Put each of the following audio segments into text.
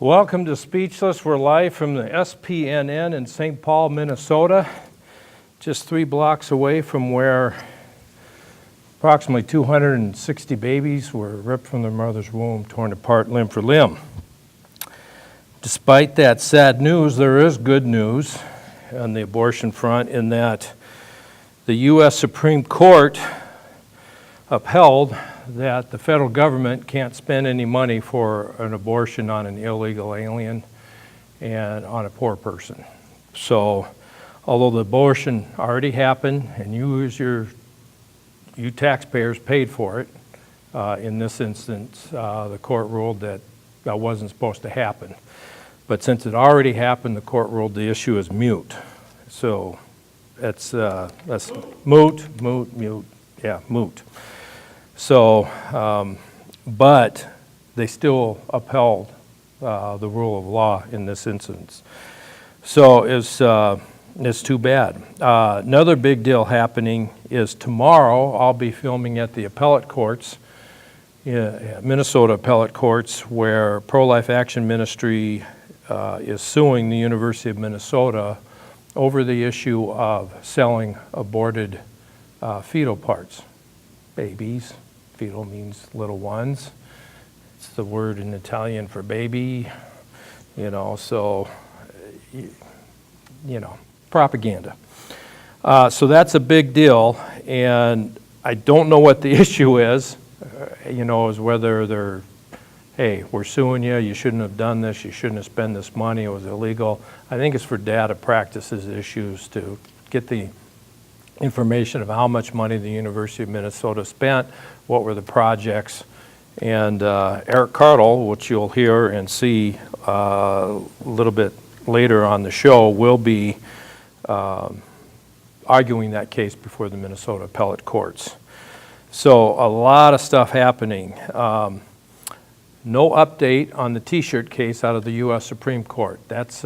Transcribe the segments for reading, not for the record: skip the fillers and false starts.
Welcome to Speechless. We're live from the SPNN in St. Paul, Minnesota, just 3 blocks away from where approximately 260 babies were ripped from their mother's womb, torn apart limb for limb. Despite that sad news, there is good news on the abortion front in that the U.S. Supreme Court upheld that the federal government can't spend any money for an abortion on an illegal alien and on a poor person. So, although the abortion already happened and you taxpayers paid for it, in this instance, the court ruled that that wasn't supposed to happen. But since it already happened, the court ruled the issue is moot. So, that's moot. So, but they still upheld the rule of law in this instance. So it's too bad. Another big deal happening is tomorrow I'll be filming at the appellate courts, Minnesota appellate courts, where Pro-Life Action Ministry is suing the University of Minnesota over the issue of selling aborted fetal parts, babies. Fetal means little ones. It's the word in Italian for baby, so, propaganda. So that's a big deal, and I don't know what the issue is, is whether they're, hey, we're suing you, you shouldn't have done this, you shouldn't have spent this money, it was illegal. I think it's for data practices issues to get the information of how much money the University of Minnesota spent, what were the projects, and Eric Cartle, which you'll hear and see a little bit later on the show, will be arguing that case before the Minnesota appellate courts. So a lot of stuff happening. No update on the T-shirt case out of the U.S. Supreme Court. That's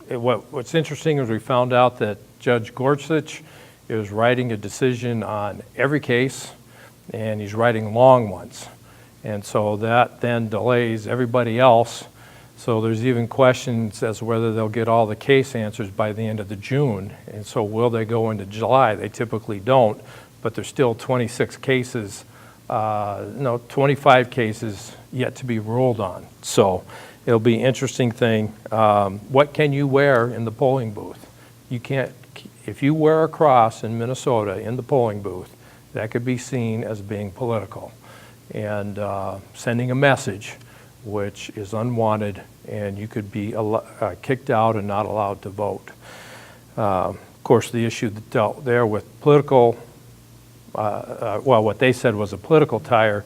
what's interesting is we found out that Judge Gorsuch is writing a decision on every case, and he's writing long ones. And so that then delays everybody else. So there's even questions as to whether they'll get all the case answers by the end of the June. And so will they go into July? They typically don't, but there's still 26 cases, 25 cases yet to be ruled on. So it'll be an interesting thing. What can you wear in the polling booth? You can't. If you wear a cross in Minnesota in the polling booth, that could be seen as being political and sending a message which is unwanted, and you could be kicked out and not allowed to vote. Of course, the issue that dealt there with political, what they said was a political tire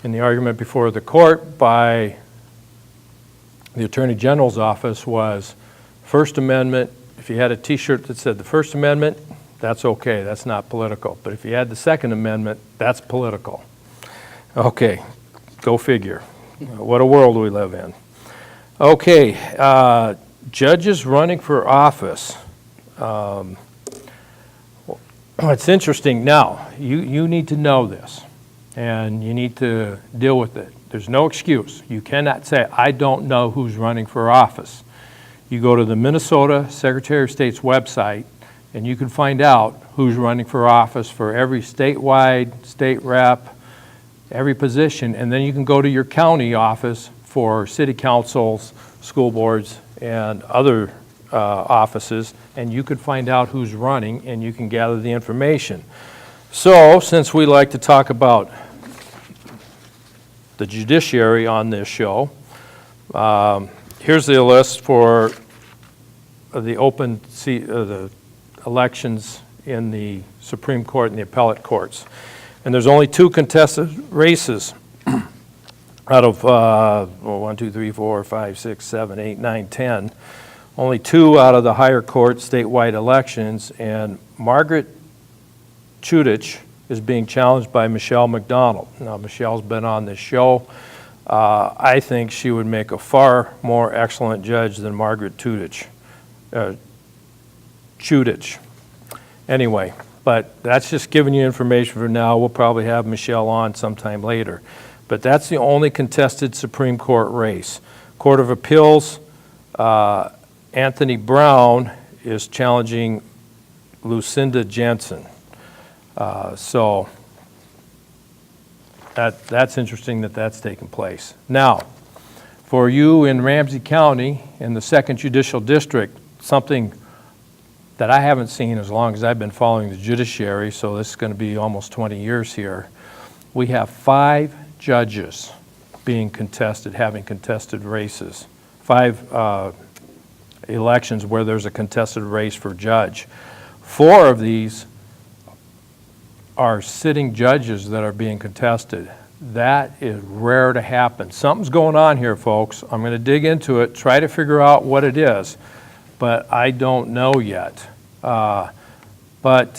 in the argument before the court by the Attorney General's office was First Amendment. If you had a T-shirt that said the First Amendment, that's okay, that's not political. But if you had the Second Amendment, that's political. Okay, go figure. What a world we live in. Okay, judges running for office. It's interesting. Now, you need to know this, and you need to deal with it. There's no excuse. You cannot say, I don't know who's running for office. You go to the Minnesota Secretary of State's website, and you can find out who's running for office for every statewide, state rep, every position, and then you can go to your county office for city councils, school boards, and other offices, and you could find out who's running, and you can gather the information. So, since we like to talk about the judiciary on this show, here's the list for the open seat, the elections in the Supreme Court and the appellate courts. And there's only 2 contested races out of 1, 2, 3, 4, 5, 6, 7, 8, 9, 10. Only 2 out of the higher court statewide elections, and Margaret Chudich is being challenged by Michelle McDonald. Now, Michelle's been on this show. I think she would make a far more excellent judge than Margaret Chudich. Anyway, but that's just giving you information for now. We'll probably have Michelle on sometime later. but that's the only contested Supreme Court race. Court of Appeals, Anthony Brown is challenging Lucinda Jensen. So that's interesting that that's taking place. Now, for you in Ramsey County, in the 2nd Judicial District, something that I haven't seen as long as I've been following the judiciary, so this is going to be almost 20 years here. We have 5 judges being contested, having contested races. 5 elections where there's a contested race for judge. 4 of these are sitting judges that are being contested. That is rare to happen. Something's going on here, folks. I'm going to dig into it, try to figure out what it is, but I don't know yet. But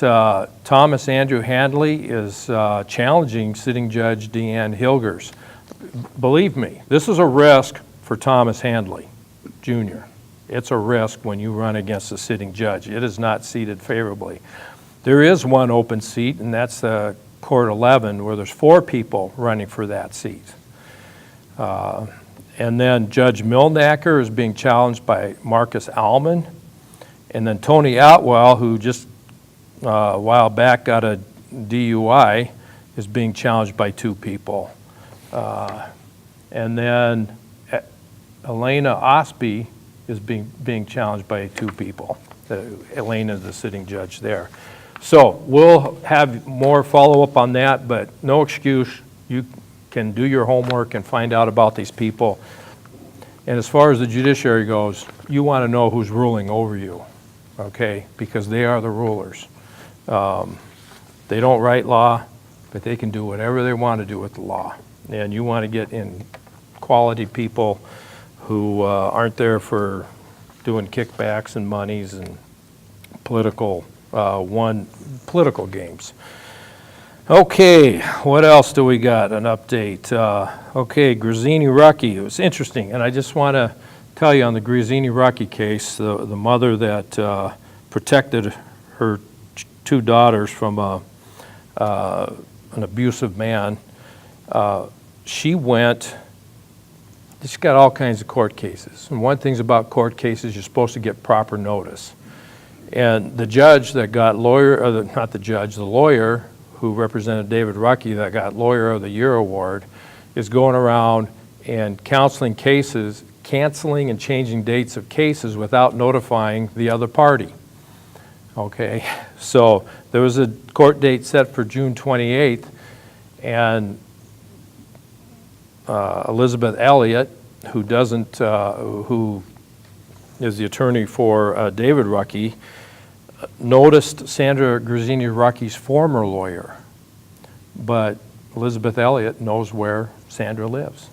Thomas Andrew Handley is challenging sitting Judge Deanne Hilgers. Believe me, this is a risk for Thomas Handley, Jr. It's a risk when you run against a sitting judge. It is not seated favorably. There is one open seat, and that's Court 11, where there's 4 people running for that seat. And then Judge Milnacker is being challenged by Marcus Allman. And then Tony Atwell, who just a while back got a DUI, is being challenged by 2 people. And then Elena Osby is being challenged by 2 people. Elena is the sitting judge there. So we'll have more follow-up on that, but no excuse. You can do your homework and find out about these people. And as far as the judiciary goes, you want to know who's ruling over you, okay? Because they are the rulers. They don't write law, but they can do whatever they want to do with the law. And you want to get in quality people who aren't there for doing kickbacks and monies and political games. Okay, what else do we got? An update. Okay, Grazzini-Rucky. It was interesting, and I just want to tell you on the Grazzini-Rucky case, the mother that protected her 2 daughters from an abusive man, she's got all kinds of court cases. And one thing about court cases, you're supposed to get proper notice. And the judge that got the lawyer who represented David Rucky that got Lawyer of the Year award is going around and counseling cases, canceling and changing dates of cases without notifying the other party. Okay, so there was a court date set for June 28th, and Elizabeth Elliott, who is the attorney for David Rucky, noticed Sandra Grazzini-Rucky's former lawyer, but Elizabeth Elliott knows where Sandra lives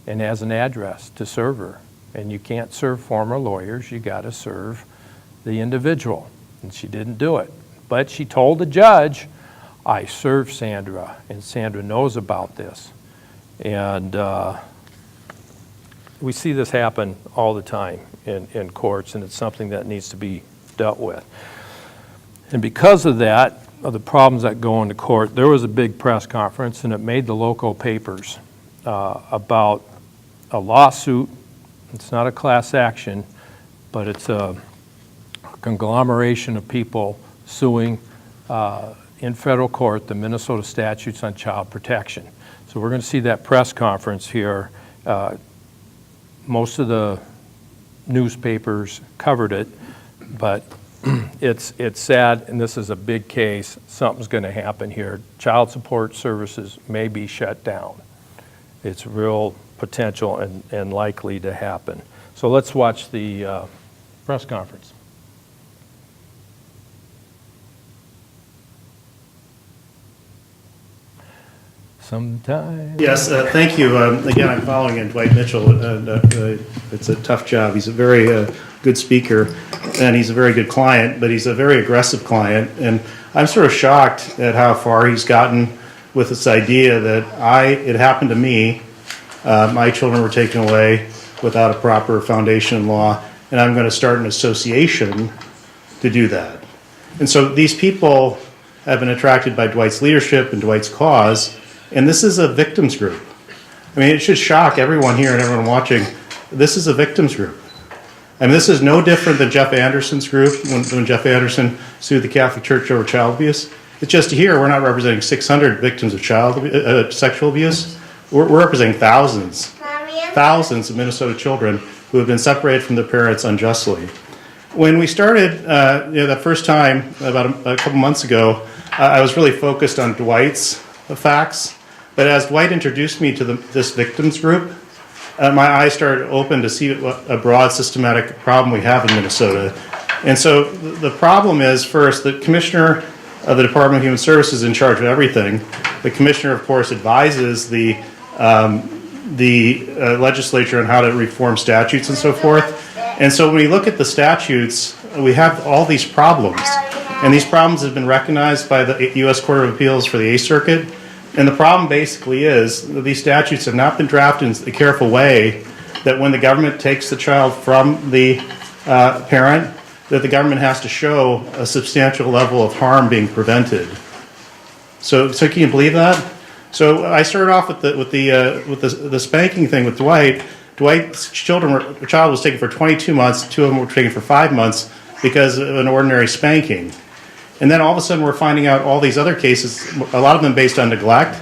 and has an address to serve her. And you can't serve former lawyers, you got to serve the individual. And she didn't do it. But she told the judge, I served Sandra, and Sandra knows about this. And we see this happen all the time in courts, and it's something that needs to be dealt with. And because of that, of the problems that go into court, there was a big press conference, and it made the local papers about a lawsuit. It's not a class action, but it's a conglomeration of people suing in federal court the Minnesota statutes on child protection. So we're going to see that press conference here. Most of the newspapers covered it, but it's sad, and this is a big case. Something's going to happen here. Child support services may be shut down. It's real potential and likely to happen. So let's watch the press conference. Sometime. Yes, thank you. Again, I'm following in Dwight Mitchell. It's a tough job. He's a very good speaker, and he's a very good client, but he's a very aggressive client. And I'm sort of shocked at how far he's gotten with this idea that it happened to me. My children were taken away without a proper foundation in law, and I'm going to start an association to do that. And so these people have been attracted by Dwight's leadership and Dwight's cause. And this is a victims group. I mean, it should shock everyone here and everyone watching. This is a victims group. I mean, this is no different than Jeff Anderson's group when Jeff Anderson sued the Catholic Church over child abuse. It's just here we're not representing 600 victims of sexual abuse. We're representing thousands of Minnesota children who have been separated from their parents unjustly. When we started, the first time about a couple months ago, I was really focused on Dwight's facts. But as Dwight introduced me to this victims group, my eyes started open to see what a broad systematic problem we have in Minnesota. And so the problem is, first, the commissioner of the Department of Human Services is in charge of everything. The commissioner, of course, advises the legislature on how to reform statutes and so forth. And so when we look at the statutes, we have all these problems. And these problems have been recognized by the U.S. Court of Appeals for the Eighth Circuit. And the problem basically is that these statutes have not been drafted in a careful way that when the government takes the child from the parent, that the government has to show a substantial level of harm being prevented. So can you believe that? So I started off with the spanking thing with Dwight. Dwight's child was taken for 22 months. 2 of them were taken for 5 months because of an ordinary spanking. And then all of a sudden we're finding out all these other cases, a lot of them based on neglect.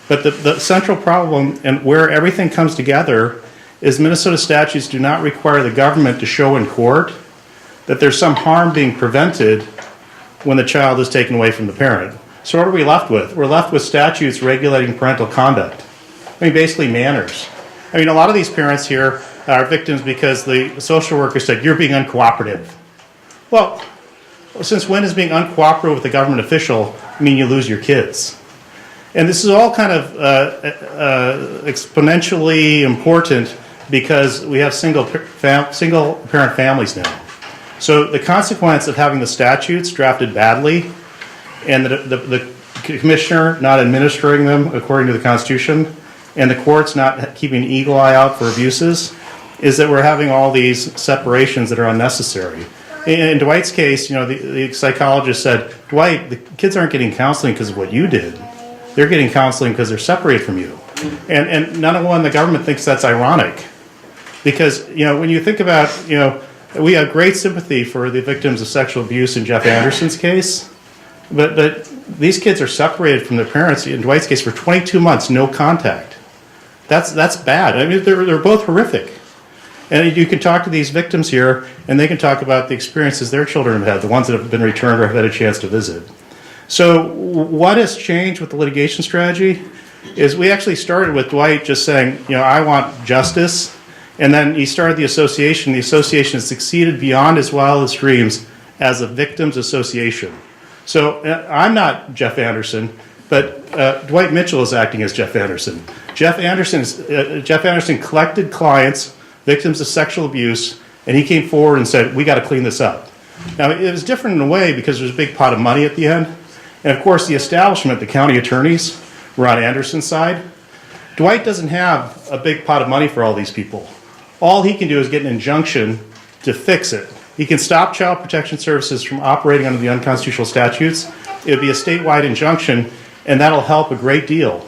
But the central problem and where everything comes together is Minnesota statutes do not require the government to show in court that there's some harm being prevented when the child is taken away from the parent. So what are we left with? We're left with statutes regulating parental conduct. I mean, basically manners. I mean, a lot of these parents here are victims because the social worker said, you're being uncooperative. Well, since when is being uncooperative with a government official mean you lose your kids? And this is all kind of exponentially important because we have single parent families now. So the consequence of having the statutes drafted badly and the commissioner not administering them according to the Constitution and the courts not keeping an eagle eye out for abuses is that we're having all these separations that are unnecessary. In Dwight's case, the psychologist said, Dwight, the kids aren't getting counseling because of what you did. They're getting counseling because they're separated from you. And none of the government thinks that's ironic. Because, when you think about, we have great sympathy for the victims of sexual abuse in Jeff Anderson's case. But these kids are separated from their parents, in Dwight's case, for 22 months, no contact. That's bad. I mean, they're both horrific. And you can talk to these victims here, and they can talk about the experiences their children have had, the ones that have been returned or have had a chance to visit. So what has changed with the litigation strategy is we actually started with Dwight just saying, I want justice. And then he started the association. The association has succeeded beyond his wildest dreams as a victims association. So I'm not Jeff Anderson, but Dwight Mitchell is acting as Jeff Anderson. Jeff Anderson collected clients, victims of sexual abuse, and he came forward and said, we got to clean this up. Now, it was different in a way because there's a big pot of money at the end. And of course, the establishment, the county attorneys, were on Anderson's side. Dwight doesn't have a big pot of money for all these people. All he can do is get an injunction to fix it. He can stop Child Protection Services from operating under the unconstitutional statutes. It would be a statewide injunction, and that'll help a great deal.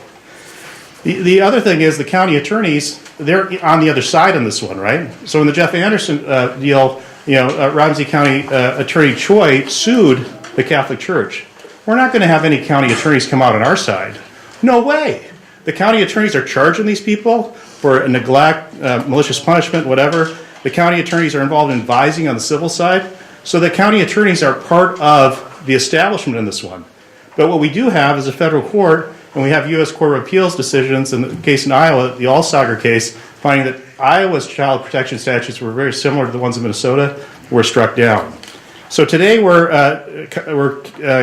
The other thing is the county attorneys, they're on the other side on this one, right? So in the Jeff Anderson deal, Ramsey County Attorney Choi sued the Catholic Church. We're not going to have any county attorneys come out on our side. No way. The county attorneys are charging these people for neglect, malicious punishment, whatever. The county attorneys are involved in advising on the civil side. So the county attorneys are part of the establishment in this one. But what we do have is a federal court, and we have U.S. Court of Appeals decisions, in the case in Iowa, the Allsager case, finding that Iowa's child protection statutes were very similar to the ones in Minnesota, were struck down. So today we're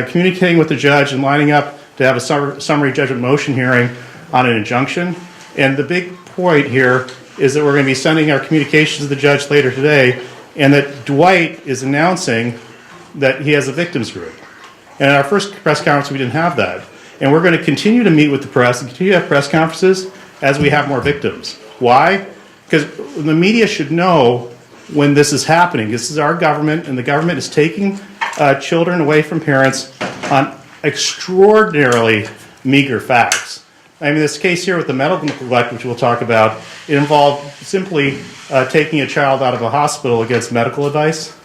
communicating with the judge and lining up to have a summary judgment motion hearing on an injunction. And the big point here is that we're going to be sending our communications to the judge later today, and that Dwight is announcing that he has a victims group. And at our first press conference, we didn't have that. And we're going to continue to meet with the press and continue to have press conferences as we have more victims. Why? Because the media should know when this is happening. This is our government, and the government is taking children away from parents on extraordinarily meager facts. I mean, this case here with the medical neglect, which we'll talk about, it involved simply taking a child out of a hospital against medical advice.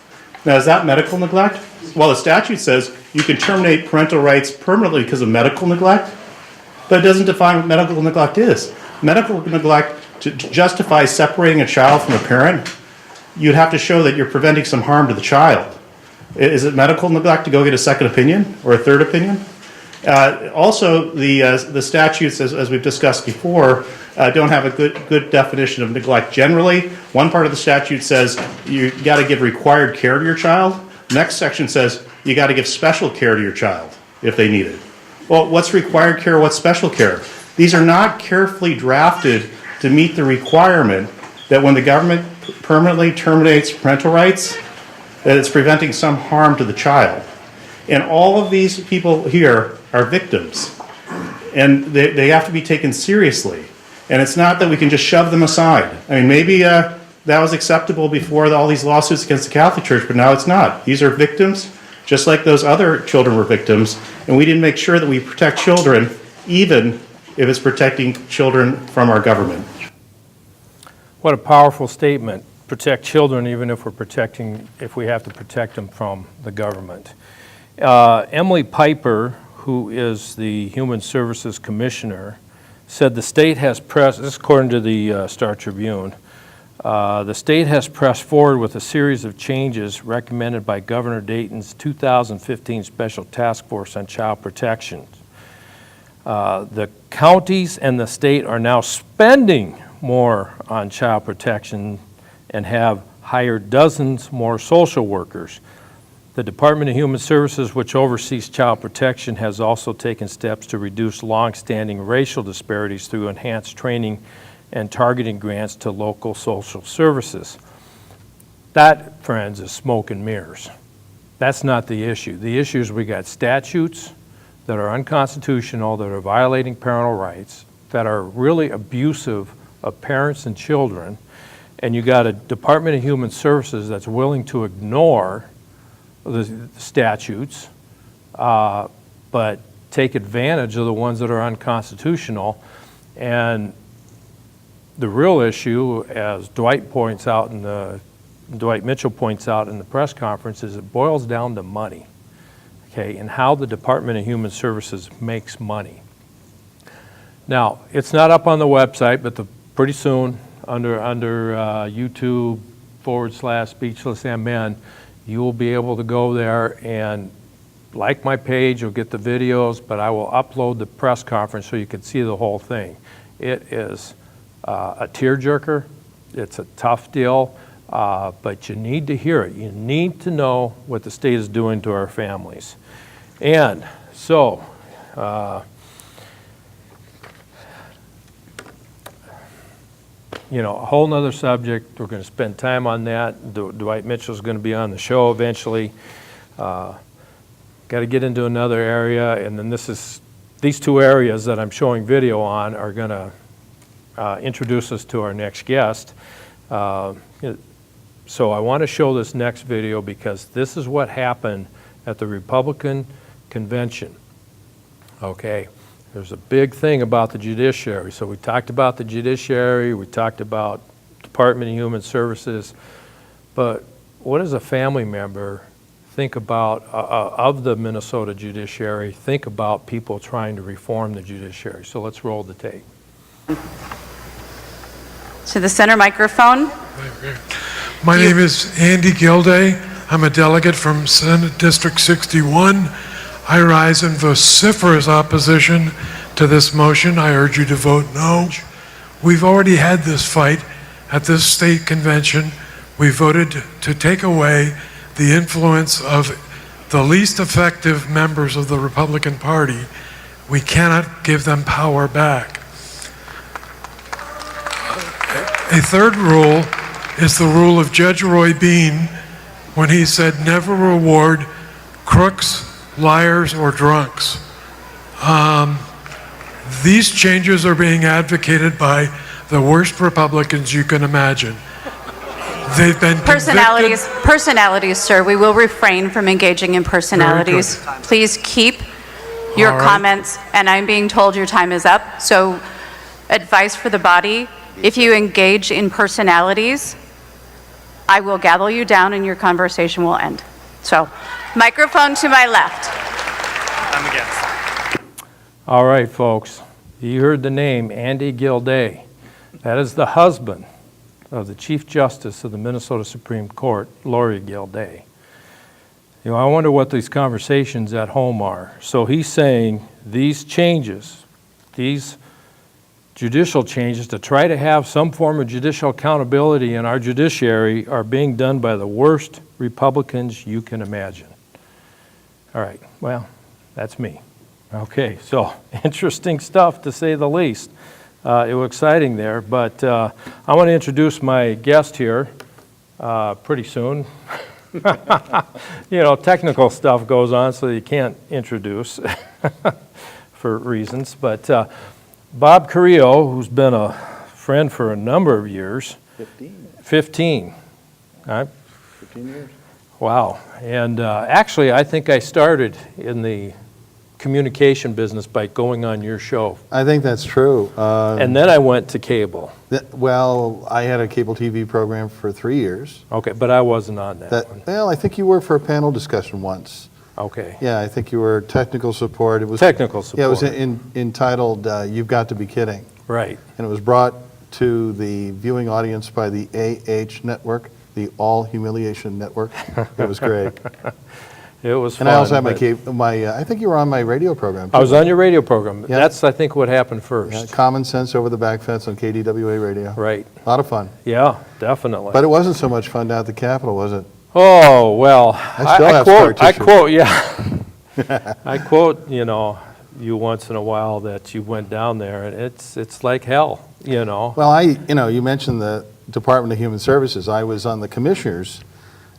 Now, is that medical neglect? Well, the statute says you can terminate parental rights permanently because of medical neglect, but it doesn't define what medical neglect is. Medical neglect, to justify separating a child from a parent, you'd have to show that you're preventing some harm to the child. Is it medical neglect to go get a second opinion or a third opinion? Also, the statutes, as we've discussed before, don't have a good definition of neglect generally. One part of the statute says you got to give required care to your child. The next section says you got to give special care to your child if they need it. Well, what's required care? What's special care? These are not carefully drafted to meet the requirement that when the government permanently terminates parental rights, that it's preventing some harm to the child. And all of these people here are victims, and they have to be taken seriously. And it's not that we can just shove them aside. I mean, maybe that was acceptable before all these lawsuits against the Catholic Church, but now it's not. These are victims, just like those other children were victims, and we didn't make sure that we protect children, even if it's protecting children from our government. What a powerful statement. Protect children even if we have to protect them from the government. Emily Piper, who is the Human Services Commissioner, said the state has pressed, this is according to the Star Tribune, the state has pressed forward with a series of changes recommended by Governor Dayton's 2015 Special Task Force on Child Protection. The counties and the state are now spending more on child protection and have hired dozens more social workers. The Department of Human Services, which oversees child protection, has also taken steps to reduce long-standing racial disparities through enhanced training and targeting grants to local social services. That, friends, is smoke and mirrors. That's not the issue. The issue is we got statutes that are unconstitutional, that are violating parental rights, that are really abusive of parents and children, and you got a Department of Human Services that's willing to ignore the statutes, but take advantage of the ones that are unconstitutional. And the real issue, as Dwight Mitchell points out in the press conference, is it boils down to money, okay, and how the Department of Human Services makes money. Now, it's not up on the website, but pretty soon, under YouTube /SpeechlessMN, you will be able to go there and like my page, you'll get the videos, but I will upload the press conference so you can see the whole thing. It is a tearjerker. It's a tough deal, but you need to hear it. You need to know what the state is doing to our families. And so, you know, a whole nother subject. We're going to spend time on that. Dwight Mitchell's going to be on the show eventually. Got to get into another area, and then these two areas that I'm showing video on are going to introduce us to our next guest. So I want to show this next video because this is what happened at the Republican convention. Okay. There's a big thing about the judiciary. So we talked about the judiciary, we talked about Department of Human Services, but what does a family member think about, of the Minnesota judiciary, think about people trying to reform the judiciary? So let's roll the tape. To the center microphone. My name is Andy Gilday. I'm a delegate from Senate District 61. I rise in vociferous opposition to this motion. I urge you to vote no. We've already had this fight at this state convention. We voted to take away the influence of the least effective members of the Republican Party. We cannot give them power back. A third rule is the rule of Judge Roy Bean when he said never reward crooks, liars, or drunks. These changes are being advocated by the worst Republicans you can imagine. They've been personalities, sir. We will refrain from engaging in personalities. Please keep your All right. comments, and I'm being told your time is up. So advice for the body, if you engage in personalities, I will gavel you down and your conversation will end. So, microphone to my left. I'm against. All right, folks, you heard the name, Andy Gilday. That is the husband of the Chief Justice of the Minnesota Supreme Court, Lori Gilday. You know, I wonder what these conversations at home are. So he's saying these changes, these judicial changes to try to have some form of judicial accountability in our judiciary are being done by the worst Republicans you can imagine. All right, well, that's me. Okay, so interesting stuff to say the least. It was exciting there, but I want to introduce my guest here pretty soon. You know, technical stuff goes on, so you can't introduce for reasons. But Bob Carrillo, who's been a friend for a number of years. 15. 15 years. Wow. And actually, I think I started in the communication business by going on your show. I think that's true. And then I went to cable. Well, I had a cable TV program for 3 years. Okay, but I wasn't on that one. Well, I think you were for a panel discussion once. Okay. Yeah, I think you were technical support. It was Technical support. Yeah, it was entitled "You've Got to Be Kidding," Right. and it was brought to the viewing audience by the AH Network, the All Humiliation Network. It was great. It was fun. And I also had but I think you were on my radio program, too. I was on your radio program. Yeah. That's, I think, what happened Yeah, first. Common Sense Over the Back Fence on KDWA radio. Right. A lot of fun. Yeah, definitely. But it wasn't so much fun down at the Capitol, was it? Oh, well, still have scar tissue. I quote, you know, you once in a while that you went down there, and it's like hell, you know. Well, you mentioned the Department of Human Services. I was on the Commissioners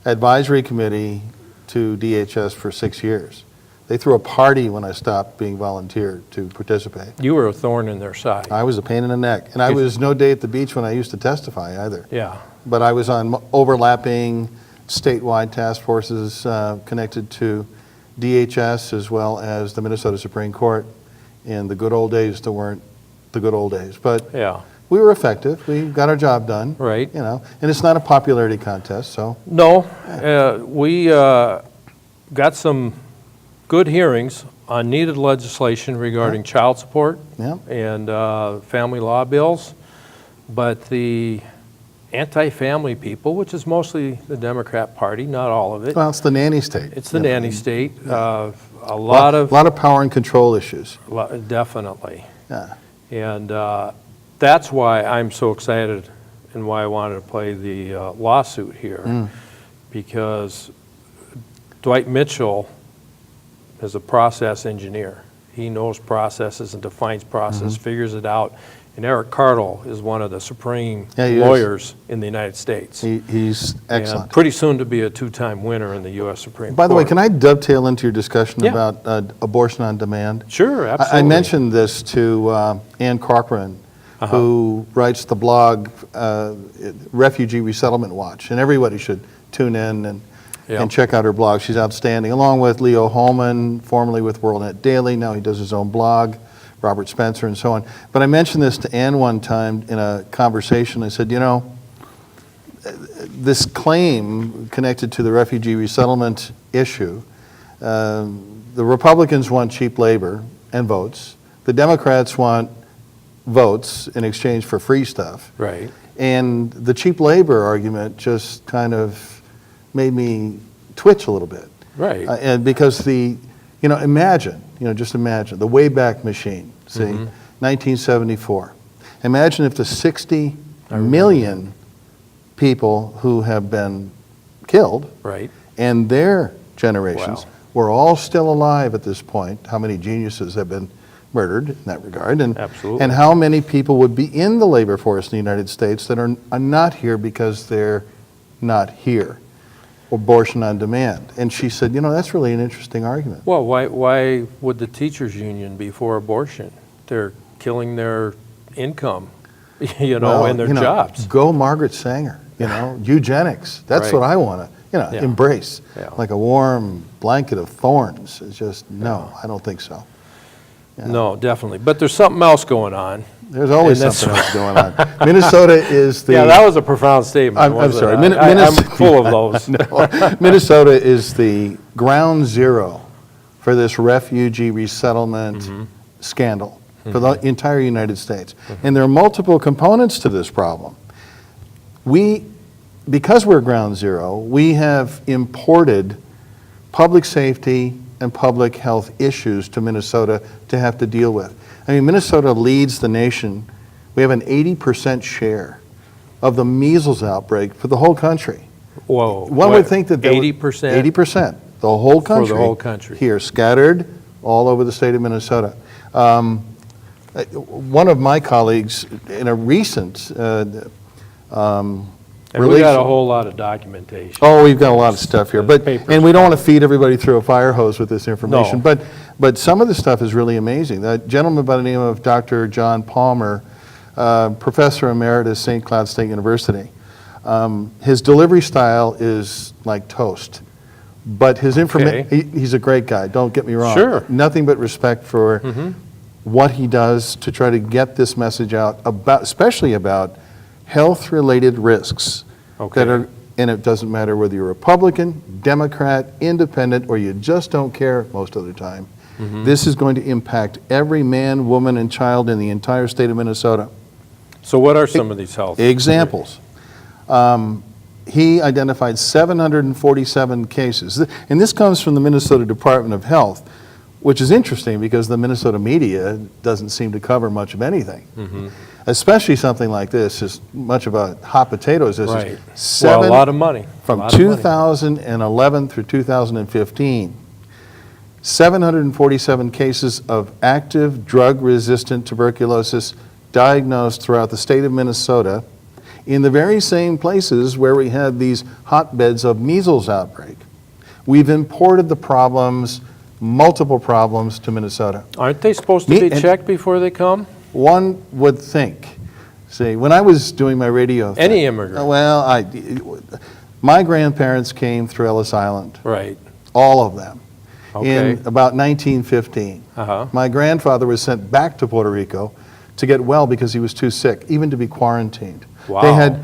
Advisory Committee to DHS for 6 years. They threw a party when I stopped being volunteered to participate. You were a thorn in their side. I was a pain in the neck. And I was no day at the beach when I used to testify either. Yeah. But I was on overlapping statewide task forces connected to DHS as well as the Minnesota Supreme Court in the good old days that weren't the good old days. But Yeah. we were effective. We got our job done. Right. You know, and it's not a popularity contest, so. No, we got some good hearings on needed legislation regarding child support Yeah. and family law bills, but the anti-family people, which is mostly the Democrat Party, not all of it. Well, it's the nanny state. It's the nanny state. A A lot of lot of power and control issues. definitely, Yeah. and that's why I'm so excited and why I wanted to play the lawsuit here, because Dwight Mitchell is a process engineer. He knows processes and defines process, figures it out. And Eric Cardle is one of the supreme Yeah, he is. lawyers in the United States. He's And excellent. pretty soon to be a two-time winner in the U.S. Supreme Court. By the way, can I dovetail into your discussion Yeah. about abortion on demand? Sure, absolutely. I mentioned this to Ann Corcoran, who writes the blog Refugee Resettlement Watch, and everybody should tune in and check out her blog. She's outstanding, along with Leo Holman, formerly with WorldNet Daily. Now he does his own blog, Robert Spencer, and so on. But I mentioned this to Ann one time in a conversation. I said, you know, this claim connected to the refugee resettlement issue, the Republicans want cheap labor and votes. The Democrats want votes in exchange for free stuff. Right. And the cheap labor argument just kind of made me twitch a little bit. Right. And because imagine, just imagine the Wayback Machine, see, 1974. Imagine if the 60 million people who have been killed Right. and their generations Wow. were all still alive at this point, how many geniuses have been murdered in that regard, and Absolutely. and how many people would be in the labor force in the United States that are not here because they're not here. Abortion on demand. And she said, that's really an interesting argument. Well, why would the teachers' union be for abortion? They're killing their income, Well, and their jobs. Go Margaret Sanger, eugenics. That's Right. what I want to, embrace. Yeah. Like a warm blanket of thorns. It's just, no, I don't think so. No, definitely. But there's something else going on. There's always And that's- something else going on. Minnesota is the... Yeah, that was a profound statement. I'm wasn't sorry. it? I'm full of those. No. Minnesota is the ground zero for this refugee resettlement scandal for the entire United States. And there are multiple components to this problem. Because we're ground zero, we have imported public safety and public health issues to Minnesota to have to deal with. I mean, Minnesota leads the nation. We have an 80% share of the measles outbreak for the whole country. Whoa. One would think that 80%? 80%, the whole country. For the whole country. Here, scattered all over the state of Minnesota. One of my colleagues in a recent And we got a whole lot of documentation. Oh, we've got a lot of stuff here, but papers. and we don't want to feed everybody through a fire hose with this information. No. But some of the stuff is really amazing. A gentleman by the name of Dr. John Palmer, Professor Emeritus, St. Cloud State University. His delivery style is like toast, but his information. He's a great guy. Don't get me wrong. Sure. Nothing but respect for what he does to try to get this message out about, especially about health-related risks that are, and it doesn't matter whether you're Republican, Democrat, Independent, or you just don't care most of the time. This is going to impact every man, woman, and child in the entire state of Minnesota. So what are some of these health? Examples. He identified 747 cases, and this comes from the Minnesota Department of Health, which is interesting because the Minnesota media doesn't seem to cover much of anything. Especially something like this, as much of a hot potato as this Right. is. Well, a lot of money. From A lot of money. 2011 through 2015, 747 cases of active drug-resistant tuberculosis diagnosed throughout the state of Minnesota in the very same places where we had these hotbeds of measles outbreak. We've imported the problems, multiple problems, to Minnesota. Aren't they supposed to be checked before they come? One would think. See, when I was doing my radio thing, Any immigrant. well, my grandparents came through Ellis Island, Right. all of them, Okay. in about 1915. My grandfather was sent back to Puerto Rico to get well because he was too sick, even to be quarantined. Wow. They had,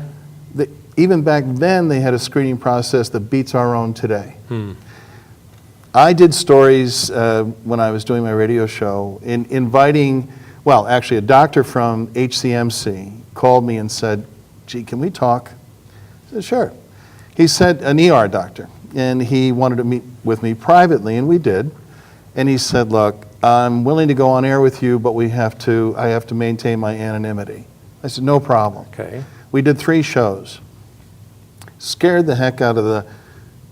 even back then, they had a screening process that beats our own today. I did stories when I was doing my radio show, inviting, well, actually, a doctor from HCMC called me and said, gee, can we talk? I said, sure. He said, an ER doctor, and he wanted to meet with me privately, and we did. And he said, look, I'm willing to go on air with you, but I have to maintain my anonymity. I said, no problem. Okay. We did 3 shows. Scared the heck out of the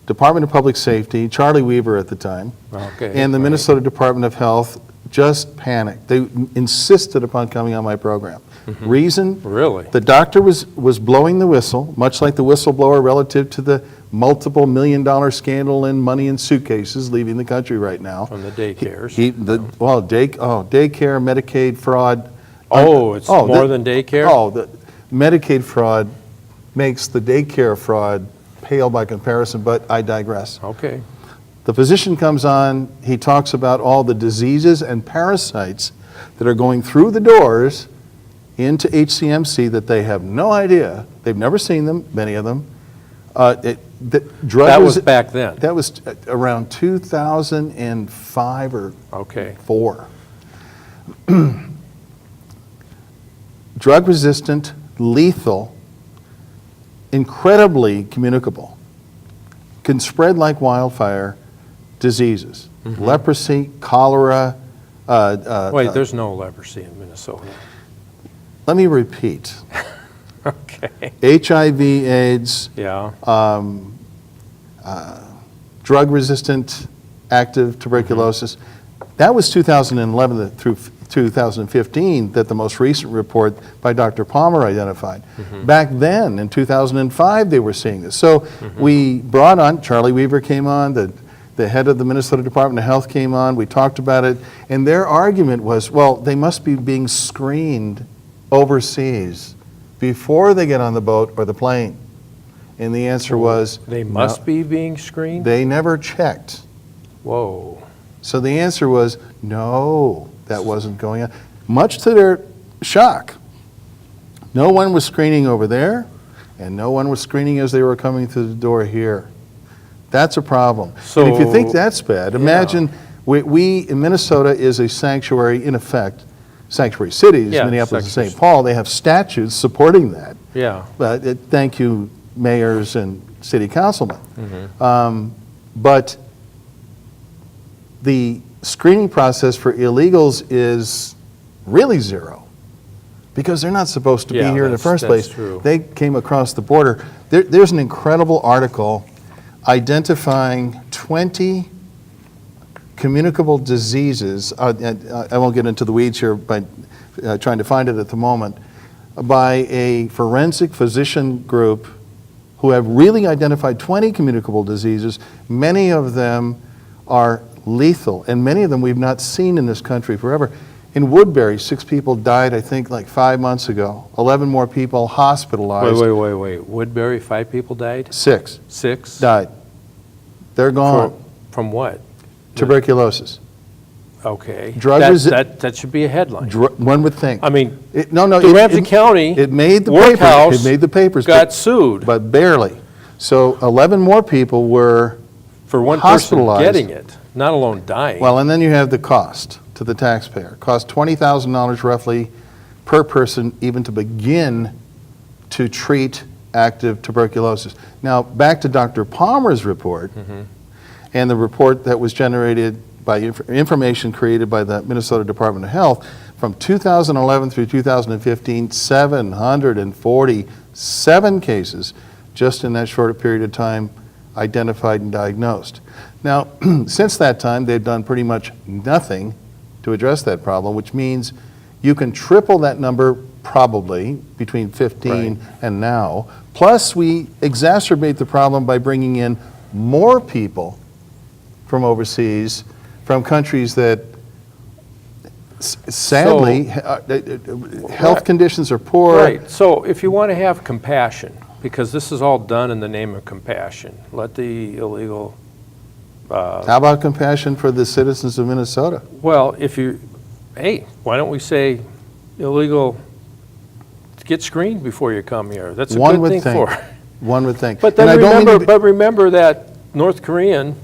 Department of Public Safety, Charlie Weaver at the time, and the Minnesota Department of Health just panicked. They insisted upon coming on my program. Reason? Really? The doctor was blowing the whistle, much like the whistleblower relative to the multiple $1-million scandal in money in suitcases leaving the country right now. From the daycares. Daycare, Medicaid fraud. Oh, it's more than daycare? Oh, the Medicaid fraud makes the daycare fraud pale by comparison, but I digress. Okay. The physician comes on, he talks about all the diseases and parasites that are going through the doors into HCMC that they have no idea. They've never seen them, many of them. That was back then? That was around 2005 or 4. Drug-resistant, lethal, incredibly communicable, can spread like wildfire diseases. Leprosy, cholera. Wait, there's no leprosy in Minnesota. Let me repeat. Okay. HIV, AIDS, Yeah. drug-resistant active tuberculosis. That was 2011 through 2015 that the most recent report by Dr. Palmer identified. Back then, in 2005, they were seeing this. So we brought on, Charlie Weaver came on, the head of the Minnesota Department of Health came on, we talked about it, and their argument was, well, they must be being screened overseas before they get on the boat or the plane. And the answer was... They must be being screened? They never checked. Whoa. So the answer was, no, that wasn't going on. Much to their shock, no one was screening over there, and no one was screening as they were coming through the door here. That's a problem. And if you think So- that's bad, imagine we in Minnesota is a sanctuary, in effect, sanctuary cities, Yeah, Minneapolis and sanctuary St. Paul. They have statutes supporting that. Yeah. But thank you, mayors and city councilmen. Mm-hmm. But the screening process for illegals is really zero, because they're not supposed to be Yeah, here in the that's- first that's place. true. They came across the border. There's an incredible article identifying 20 communicable diseases. I won't get into the weeds here by trying to find it at the moment, by a forensic physician group who have really identified 20 communicable diseases. Many of them are lethal, and many of them we've not seen in this country forever. In Woodbury, 6 people died, I think, like 5 months ago. 11 more people hospitalized. Wait. Woodbury, 5 people died? 6 6? died. They're gone. From what? Tuberculosis. Okay. Drug That should be a headline. One would think. I mean, No, the Ramsey County It made the workhouse papers. It made the papers. got sued But barely. So 11 more people were for one person hospitalized. getting it, not alone dying. Well, and then you have the cost to the taxpayer. Cost $20,000 roughly per person even to begin to treat active tuberculosis. Now, back to Dr. Palmer's report, and the report that was generated by information created by the Minnesota Department of Health. From 2011 through 2015, 747 cases just in that short period of time identified and diagnosed. Now, since that time, they've done pretty much nothing to address that problem, which means you can triple that number probably between 15 and now. Plus, we exacerbate the problem by bringing in more people from overseas, from countries that sadly, health conditions are poor. Right, so if you want to have compassion, because this is all done in the name of compassion, let the illegal, How about compassion for the citizens of Minnesota? well, hey, why don't we say illegal, get screened before you come here? That's a One good would thing think. for. One would think. But And then I don't mean to be- remember that North Korean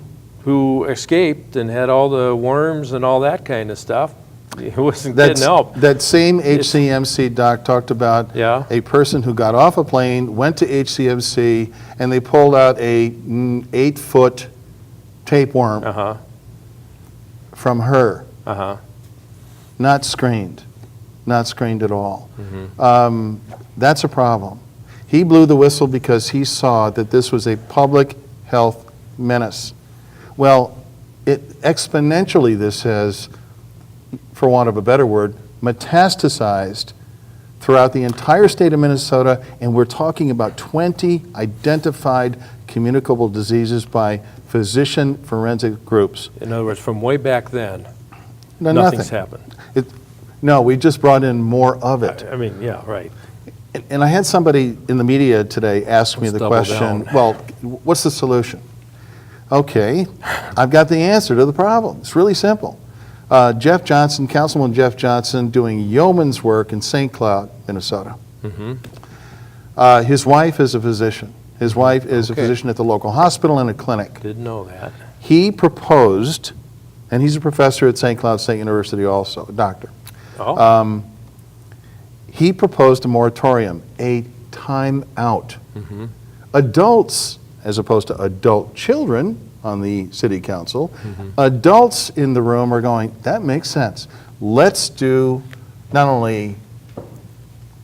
who escaped and had all the worms and all that kind of stuff, he wasn't getting help. That same HCMC doc talked about Yeah. a person who got off a plane, went to HCMC, and they pulled out a 8-foot tapeworm Uh-huh, from her, uh-huh. not screened at all. That's a problem. He blew the whistle because he saw that this was a public health menace. Well, exponentially this has, for want of a better word, metastasized throughout the entire state of Minnesota, and we're talking about 20 identified communicable diseases by physician forensic groups. In other words, from way back then, No, nothing's nothing. happened. No, we just brought in more of it. I mean, yeah, right. And I had somebody in the media today ask me Let's the double question, down. well, what's the solution? Okay, I've got the answer to the problem. It's really simple. Jeff Johnson, Councilman Jeff Johnson, doing yeoman's work in St. Cloud, Minnesota. His wife is a physician. His wife is a Okay. physician at the local hospital and a clinic. Didn't know that. He proposed, and he's a professor at St. Cloud State University also, a doctor. Oh, He proposed a moratorium, a timeout. Adults, as opposed to adult children on the city council, adults in the room are going, that makes sense. Let's do not only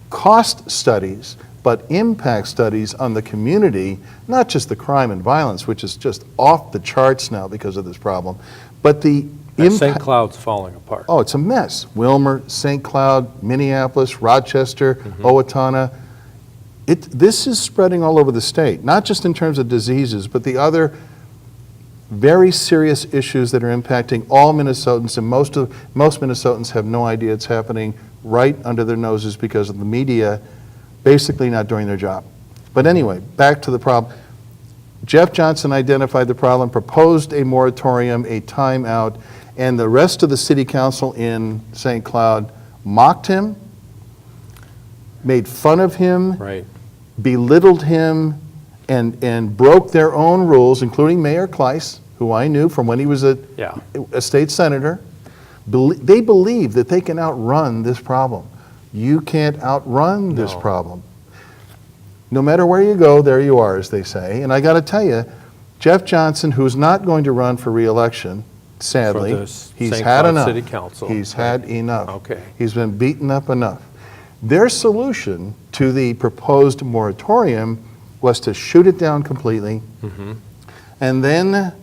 cost studies, but impact studies on the community, not just the crime and violence, which is just off the charts now because of this problem, but the that St. impact. Cloud's falling apart. Oh, it's a mess. Wilmer, St. Cloud, Minneapolis, Rochester, Owatonna. This is spreading all over the state, not just in terms of diseases, but the other very serious issues that are impacting all Minnesotans, and most Minnesotans have no idea it's happening right under their noses because of the media basically not doing their job. But anyway, back to the problem. Jeff Johnson identified the problem, proposed a moratorium, a timeout, And the rest of the city council in St. Cloud mocked him, made fun of him, Right. belittled him, and broke their own rules, including Mayor Kleiss, who I knew from when he was a state senator. They believe that they can outrun this problem. You can't outrun this problem. No matter where you go, there you are, as they say. And I got to tell you, Jeff Johnson, who's not going to run for re-election, sadly, For the he's St. had Cloud enough. City Council. He's had enough. Okay. He's been beaten up enough. Their solution to the proposed moratorium was to shoot it down completely, and then...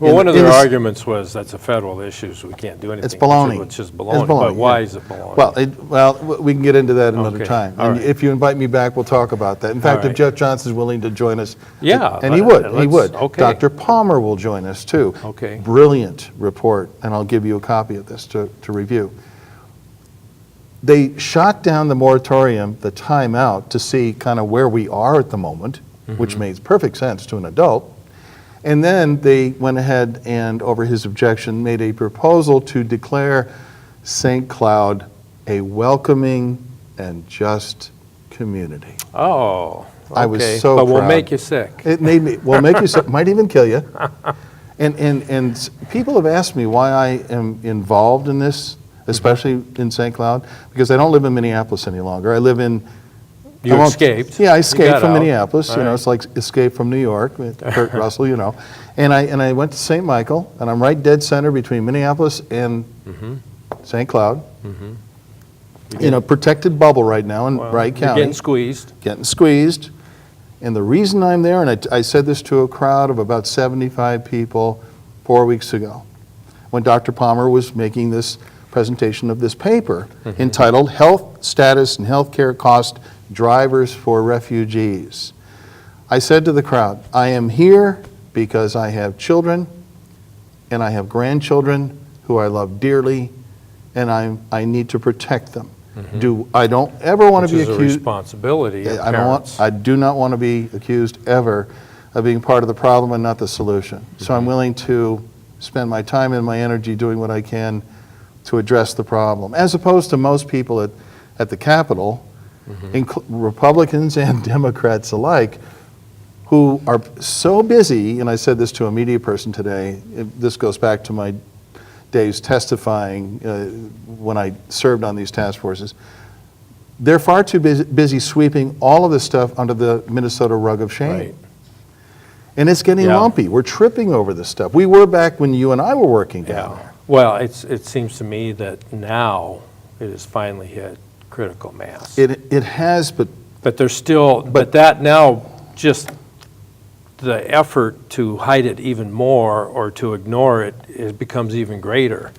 Well, one of their arguments was that's a federal issue, so we can't do anything. It's baloney. It's just It's baloney. baloney, But why yeah. is it baloney? Well, we can get into that another Okay, time. all And right. if you invite me back, we'll talk about that. In fact, if right. Jeff Johnson's willing to join us. Yeah, And he let's- would. okay. Dr. Palmer will join us, too. Okay. Brilliant report, and I'll give you a copy of this to review. They shot down the moratorium, the timeout, to see kind of where we are at the moment, which makes perfect sense to an adult. And then they went ahead and, over his objection, made a proposal to declare St. Cloud a welcoming and just community. Oh, okay. I was so But we'll proud. make you sick. It made me, well, make you sick, might even kill you. And people have asked me why I am involved in this, especially in St. Cloud, because I don't live in Minneapolis any longer. I live in... You I won't- escaped. Yeah, I You escaped got from out. Minneapolis. All You know, right. it's like Escape from New York with Kurt Russell, you know. And I went to St. Michael, and I'm right dead center between Minneapolis and St. Cloud. In a protected bubble right now in Well, Wright you're County. getting squeezed. Getting squeezed. And the reason I'm there, and I said this to a crowd of about 75 people 4 weeks ago, when Dr. Palmer was making this presentation of this paper entitled Health Status and Healthcare Cost Drivers for Refugees. I said to the crowd, I am here because I have children and I have grandchildren who I love dearly, and I need to protect them. I don't ever want to be Which is a accused. responsibility of parents. I do not want to be accused ever of being part of the problem and not the solution. So I'm willing to spend my time and my energy doing what I can to address the problem, as opposed to most people at the Capitol, Republicans and Democrats alike, who are so busy, and I said this to a media person today, this goes back to my days testifying when I served on these task forces. They're far too busy sweeping all of this stuff under the Minnesota rug of shame. Right. And it's getting Yeah. lumpy. We're tripping over this stuff. We were back when you and I were working down Yeah. there. Well, it seems to me that now it has finally hit critical mass. It has, but But there's still, but that now, just the effort to hide it even more or to ignore it, it becomes even greater.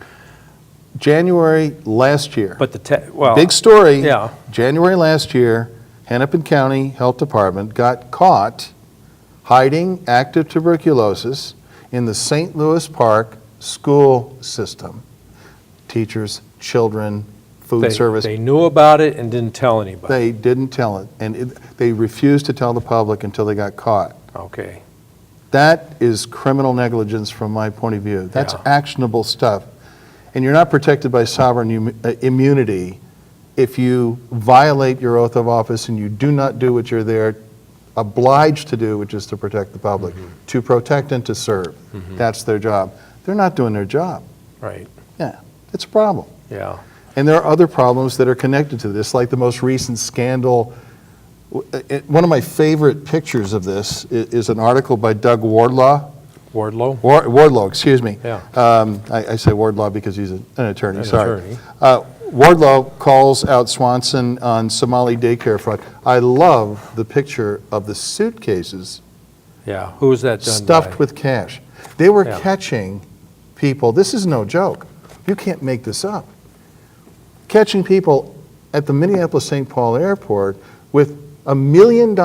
January last year, But well. big story. Yeah. January last year, Hennepin County Health Department got caught hiding active tuberculosis in the St. Louis Park school system. Teachers, children, food service. They knew about it and didn't tell anybody. They didn't tell it, and they refused to tell the public until they got caught. Okay. That is criminal negligence from my point of view. That's Yeah. actionable stuff. And you're not protected by sovereign immunity if you violate your oath of office and you do not do what you're there obliged to do, which is to protect the public, to protect and to serve. That's their job. They're not doing their job. Right. Yeah, it's a problem. Yeah. And there are other problems that are connected to this, like the most recent scandal. One of my favorite pictures of this is an article by Doug Wardlaw. Wardlow? Wardlaw, excuse me. Yeah. I say Wardlaw because he's an attorney, An sorry. attorney. Wardlaw calls out Swanson on Somali daycare fraud. I love the picture of the suitcases Yeah. Who was that done stuffed by? with cash. They were Yeah. catching people, this is no joke, you can't make this up, catching people at the Minneapolis-St. Paul airport with $1 million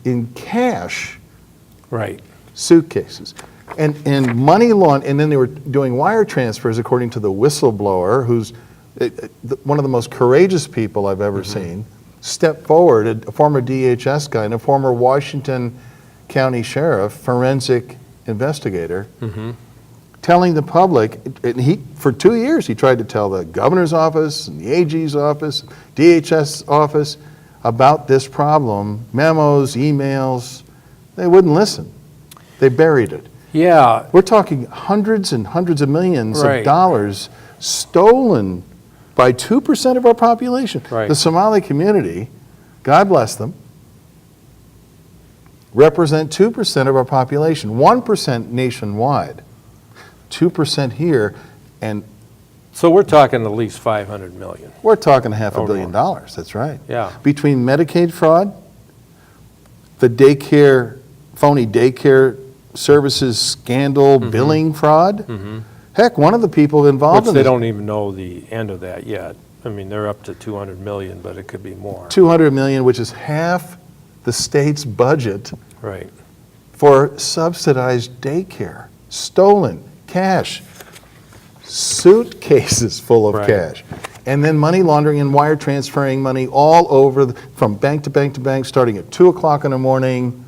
in cash Right. suitcases. And money and then they were doing wire transfers, according to the whistleblower, who's one of the most courageous people I've ever seen, stepped forward, a former DHS guy and a former Washington County Sheriff, forensic investigator, telling the public, and for 2 years, he tried to tell the governor's office, and the AG's office, DHS office about this problem, memos, emails. They wouldn't listen. They buried it. Yeah, We're talking hundreds and hundreds of millions Right. of dollars stolen by 2% of our population. Right. The Somali community, God bless them, represent 2% of our population, 1% nationwide, 2% here, and so we're talking at least 500 million. we're talking $500 Or million. more. That's right. Yeah. Between Medicaid fraud, the phony daycare services scandal, billing fraud. Heck, one of the people involved Which in they this, don't even know the end of that yet. I mean, they're up to 200 million, but it could be more. 200 million, which is half the state's budget Right. for subsidized daycare, stolen cash, suitcases full of Right. cash, and then money laundering and wire transferring money all over, from bank to bank to bank, starting at 2 o'clock in the morning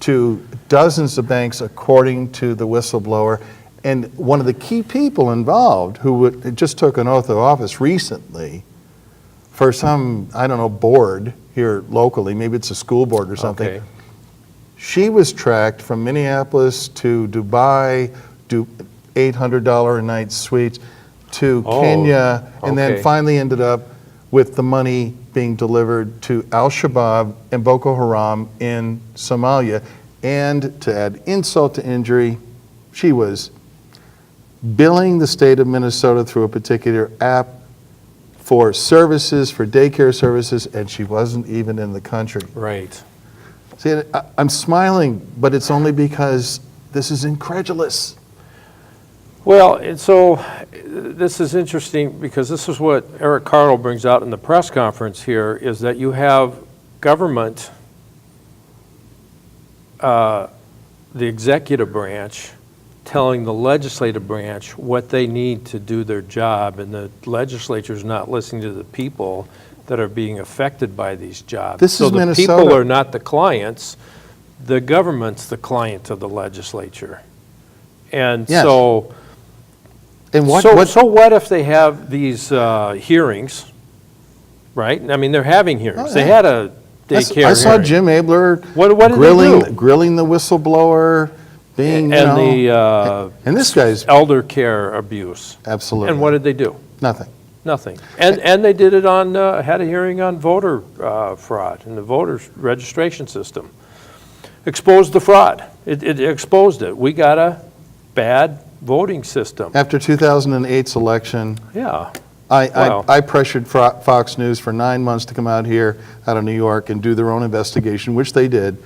to dozens of banks, according to the whistleblower. And one of the key people involved, who just took an oath of office recently for some, I don't know, board here locally, maybe it's a school board or something, Okay. she was tracked from Minneapolis to Dubai, $800 a night suites, to Oh, Kenya, and then okay. finally ended up with the money being delivered to Al-Shabaab and Boko Haram in Somalia. And to add insult to injury, she was billing the state of Minnesota through a particular app for services, for daycare services, and she wasn't even in the country. Right. See, I'm smiling, but it's only because this is incredulous. Well, and so this is interesting because this is what Eric Carle brings out in the press conference here, is that you have government, the executive branch, telling the legislative branch what they need to do their job, and the legislature's not listening to the people that are being affected by these jobs. This is So the Minnesota. people are not the clients, the government's the client of the legislature. And Yes. so, And so what if they have these hearings, right? I mean, they're having hearings. Oh, They yeah. had a daycare I saw hearing. Jim Abler What did they do? grilling the whistleblower, being, And the and this guy's elder care abuse. absolutely And what did they do? nothing. Nothing. And they did it on, had a hearing on voter fraud in the voter registration system. Exposed the fraud. It exposed it. We got a bad voting system. After 2008's election, Yeah. I Wow. pressured Fox News for 9 months to come out here, out of New York, and do their own investigation, which they did.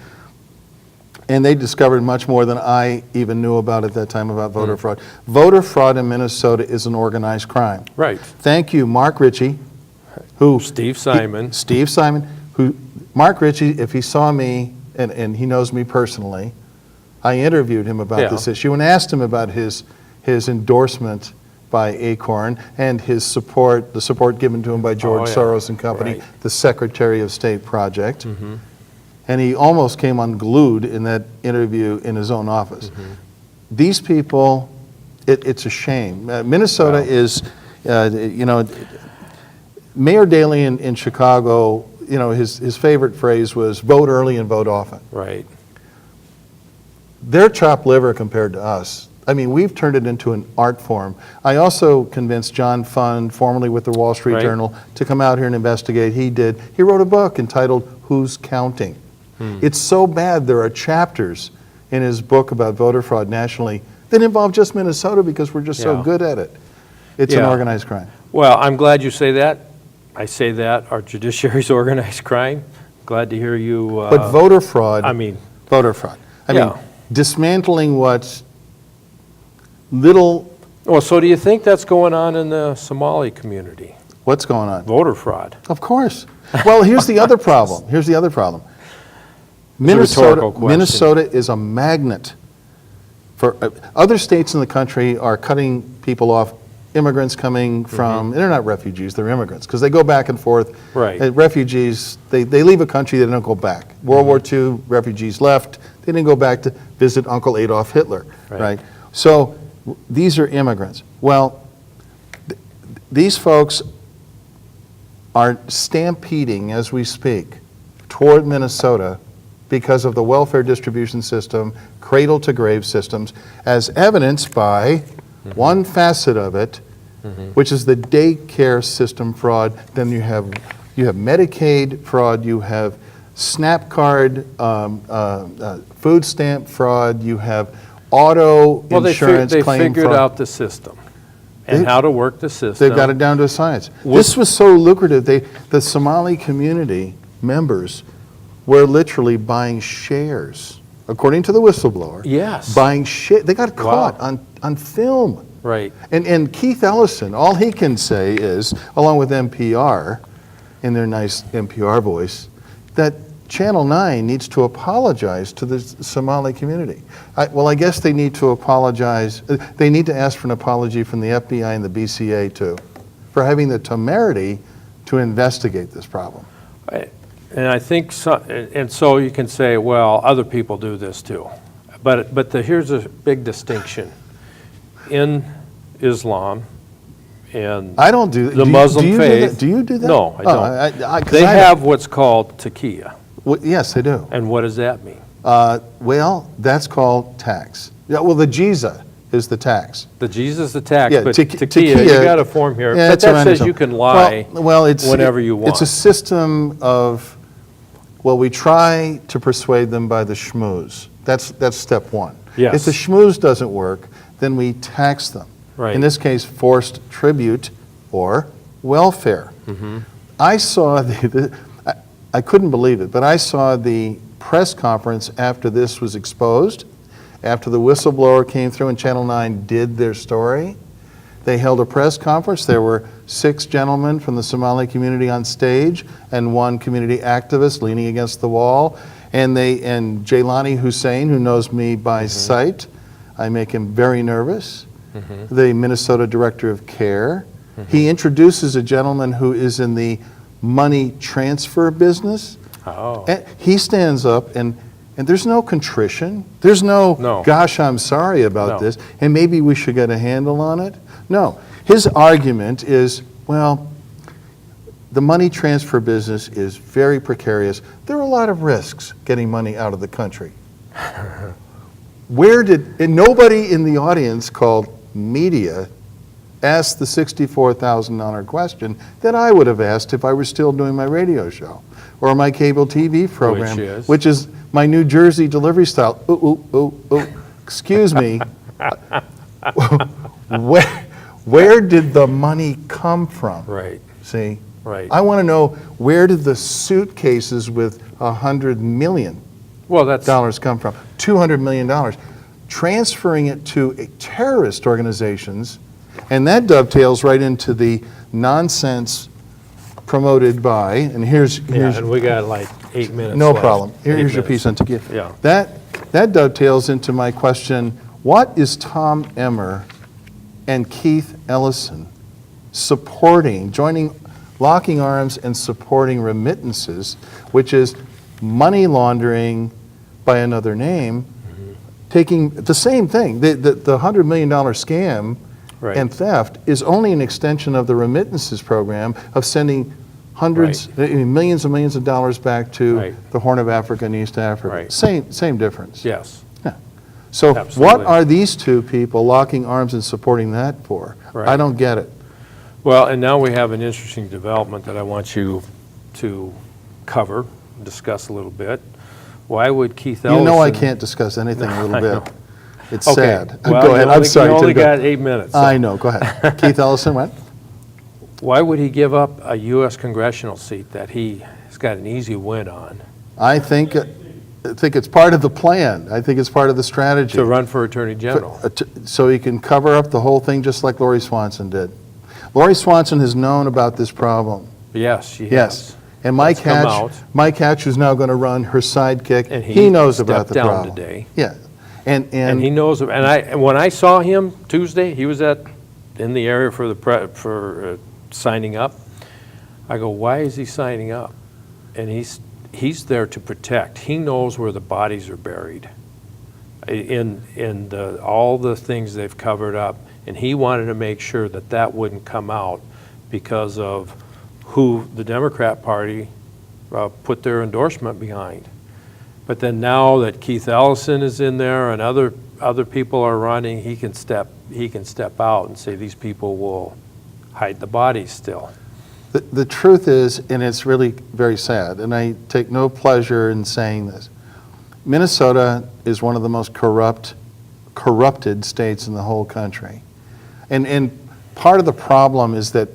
And they discovered much more than I even knew about at that time about voter fraud. Voter fraud in Minnesota is an organized crime. Right. Thank you, Mark Ritchie, who... Steve Simon. Steve Simon, Mark Ritchie, if he saw me, and he knows me personally, I interviewed him about Yeah. this issue and asked him about his endorsement by Acorn and his support, the support given to him by George yeah. Soros and company, Right. the Secretary of State project. And he almost came unglued in that interview in his own office. These people, it's a shame. Minnesota Wow. is, Mayor Daley in Chicago, his favorite phrase was vote early and vote often. Right. They're chopped liver compared to us. I mean, we've turned it into an art form. I also convinced John Fund, formerly with the Wall Street Right. Journal, to come out here and investigate. He did. He wrote a book entitled Who's Counting? It's so bad there are chapters in his book about voter fraud nationally that involve just Minnesota because we're just so Yeah. good at it. It's an Yeah. organized crime. Well, I'm glad you say that. I say that. Our judiciary's organized crime. Glad to hear you. But voter fraud, I mean, voter fraud. I mean, Yeah. dismantling what little, well, so do you think that's going on in the Somali community? what's going on? Voter fraud. Of course. Well, here's the other problem. Here's the other problem. a rhetorical question. Minnesota is a magnet for other states in the country are cutting people off. Immigrants coming from, they're not refugees, they're immigrants, because they go back and forth. Right. Refugees, they leave a country, they don't go back. World War II, refugees left, they didn't go back to visit Uncle Adolf Hitler, Right. right? So These are immigrants. Well, these folks are stampeding as we speak toward Minnesota because of the welfare distribution system, cradle-to-grave systems, as evidenced by one facet of it, which is the daycare system fraud. Then you have Medicaid fraud, you have SNAP card, food stamp fraud, you have auto insurance claim fraud. They figured out the system and how to work the system. They've got it down to a science. This was so lucrative, the Somali community members were literally buying shares, according to the whistleblower. Yes. Buying shares. They got caught on film. Right. And Keith Ellison, all he can say is, along with NPR, in their nice NPR voice, that Channel 9 needs to apologize to the Somali community. I guess they need to apologize. They need to ask for an apology from the FBI and the BCA, too, for having the temerity to investigate this problem. And I think so, and so you can say, well, other people do this too. But here's a big distinction. In Islam and I don't do the Muslim faith. Do you do that? No, I don't. I They have what's called taqiyya. Well, yes, they do. And what does that mean? Well, that's called tax. Yeah, well, the jiza is the tax. The Jesus attack, Yeah, but taqiyya, taqiyya, you got a form here. yeah, But it's that around says this you one. can lie whenever you want. It's a system of, well, we try to persuade them by the schmooze. That's step one. Yes. If the schmooze doesn't work, then we tax them. Right. In this case, forced tribute or welfare. Mm-hmm. I saw I couldn't believe it, but I saw the press conference after this was exposed, after the whistleblower came through and Channel 9 did their story. They held a press conference. There were 6 gentlemen from the Somali community on stage and 1 community activist leaning against the wall. And Jailani Hussein, who knows me by sight, I make him very nervous, the Minnesota Director of Care. He introduces a gentleman who is in the money transfer business. Oh. And he stands up and there's no contrition. There's no, gosh, I'm sorry about this, and maybe we should get a handle on it. No. His argument is, well, the money transfer business is very precarious. There are a lot of risks getting money out of the country. And nobody in the audience called media asked the $64,000 question that I would have asked if I were still doing my radio show or my cable TV program, which is my New Jersey delivery style. Excuse me. Where did the money come from? Right. See? Right. I want to know, where did the suitcases with $100 million come from? $200 million. Transferring it to terrorist organizations, and that dovetails right into the nonsense promoted by, and here's and we got like 8 minutes no left. problem. Here's your piece on tequila. Yeah. That dovetails into my question, what is Tom Emmer and Keith Ellison locking arms and supporting remittances, which is money laundering by another name, taking the same thing. The $100 million scam and theft is only an extension of the remittances program of sending millions and millions of dollars back to the Horn of Africa and East Africa. Same difference. Yes. Yeah. So Absolutely. What are these two people locking arms and supporting that for? I don't get it. Well, and now we have an interesting development that I want you to cover, discuss a little bit. Why would Keith Ellison... You know I can't discuss anything a little bit. It's sad. Well, go ahead. I'm sorry. You only got 8 minutes. So. I know. Go ahead. Keith Ellison, what? Why would he give up a U.S. congressional seat that he's got an easy win on? I think it's part of the plan. I think it's part of the strategy. To run for Attorney General. So he can cover up the whole thing just like Lori Swanson did. Lori Swanson has known about this problem. Yes, she has. Yes. And Mike Hatch, who's now going to run her sidekick, and he knows about the problem. Stepped down today. Yeah. And he knows, and when I saw him Tuesday, he was in the area for signing up. I go, why is he signing up? And he's there to protect. He knows where the bodies are buried. all the things they've covered up, and he wanted to make sure that that wouldn't come out because of who the Democrat Party put their endorsement behind. But then now that Keith Ellison is in there and other people are running, he can step out and say these people will hide the bodies still. The truth is, and it's really very sad, and I take no pleasure in saying this, Minnesota is one of the most corrupted states in the whole country. And part of the problem is that,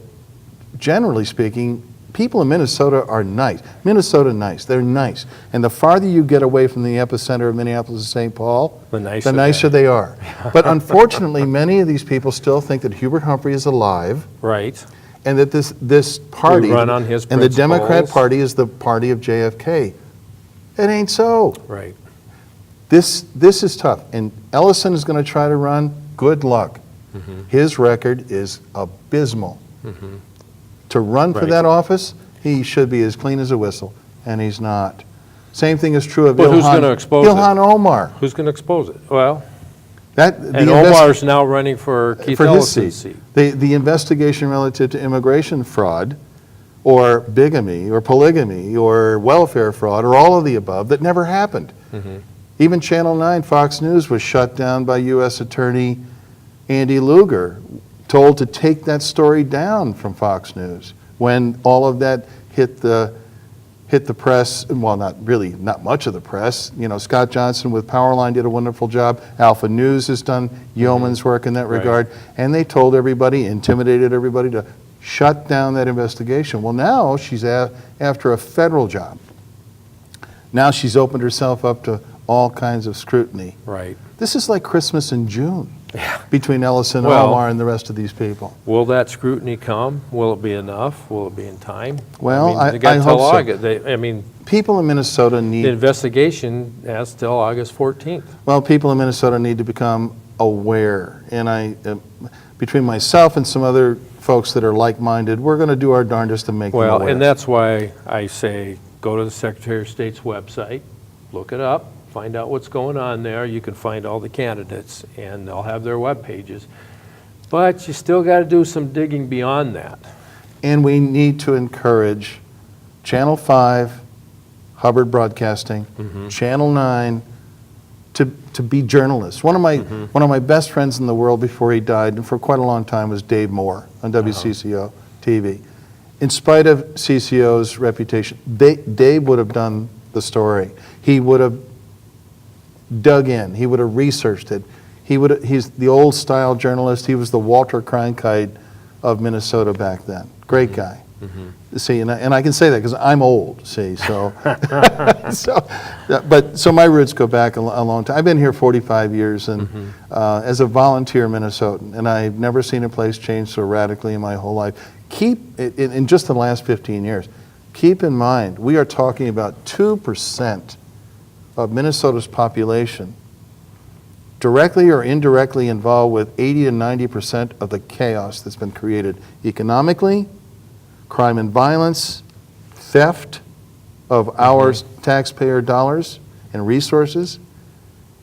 generally speaking, people in Minnesota are nice. Minnesota nice. They're nice. And the farther you get away from the epicenter of Minneapolis and St. Paul, the nicer they are. But unfortunately, many of these people still think that Hubert Humphrey is alive. Right. And that this party, run on his and the Democrat principles. Party is the party of JFK. It ain't so. Right. This is tough. And Ellison is going to try to run. Good luck. His record is abysmal. To run for Right. that office, he should be as clean as a whistle, and he's not. Same thing is true of But who's gonna expose it? Ilhan Omar. Who's going to expose it? Well, That, and Omar's now running for Keith for his Ellison's seat. seat. The investigation relative to immigration fraud, or bigamy, or polygamy, or welfare fraud, or all of the above, that never happened. Even Channel 9, Fox News, was shut down by U.S. Attorney Andy Lugar, told to take that story down from Fox News when all of that hit the press. Well, not much of the press. You know, Scott Johnson with Powerline did a wonderful job. Alpha News has done yeoman's work in that regard. And they told everybody, intimidated everybody to shut down that investigation. Well, now she's after a federal job. Now she's opened herself up to all kinds of scrutiny. Right. This is like Christmas in June between Ellison, Well- Omar, and the rest of these people. Will that scrutiny come? Will it be enough? Will it be in time? Well, they got I till hope so. August. People in Minnesota The need, investigation has till August 14th. well, people in Minnesota need to become aware. And between myself and some other folks that are like-minded, we're going to do our darndest to make them Well, aware. and that's why I say go to the Secretary of State's website, look it up, find out what's going on there. You can find all the candidates, and they'll have their web pages. But you still got to do some digging beyond that. And we need to encourage Channel 5, Hubbard Broadcasting, Channel 9, to be journalists. One of my best friends in the world before he died, and for quite a long time, was Dave Moore on WCCO TV. In spite of CCO's reputation, Dave would have done the story. He would have dug in. He would have researched it. He's the old style journalist. He was the Walter Cronkite of Minnesota back then. Great guy. See, and I can say that because I'm old. See, so so my roots go back a long time. I've been here 45 years, and as a volunteer Minnesotan, and I've never seen a place change so radically in my whole life. In just the last 15 years, keep in mind we are talking about 2% of Minnesota's population directly or indirectly involved with 80 to 90% of the chaos that's been created economically, crime and violence, theft of our taxpayer dollars and resources,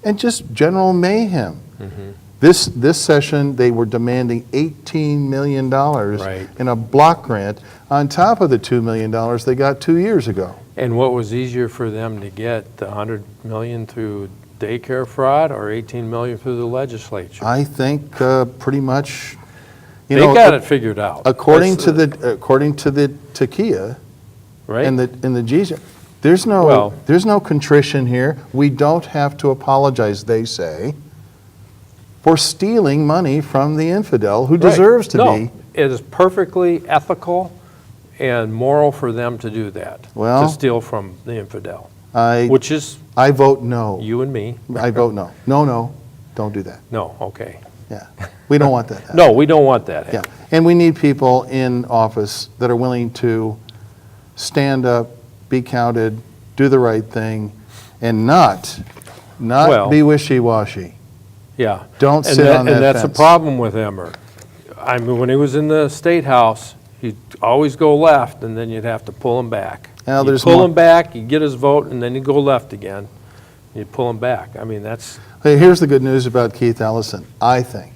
and just general mayhem. This session, they were demanding $18 million in a block grant on top of the $2 million they got 2 years ago. And what was easier for them to get, the $100 million through daycare fraud or $18 million through the legislature? I think pretty much, They got it figured out. according to the Takia right? and the G's. There's no contrition here. We don't have to apologize, they say, for stealing money from the infidel who deserves to be. It is perfectly ethical and moral for them to do that, Well, to steal from the infidel, I which is vote no. you and me. I vote no. No, don't do that. No, okay. Yeah, we don't want that. No, we don't want that. Yeah, and we need people in office that are willing to stand up, be counted, do the right thing, and not Well- be wishy-washy. Yeah. Don't sit on that And that's a fence. problem with Emmer. I mean, when he was in the State House, he'd always go left, and then you'd have to pull him back. Now, You'd there's pull more- him back, he'd get his vote, and then he'd go left again. You pull them back. I mean, that's, Hey, here's the good news about Keith Ellison, I think.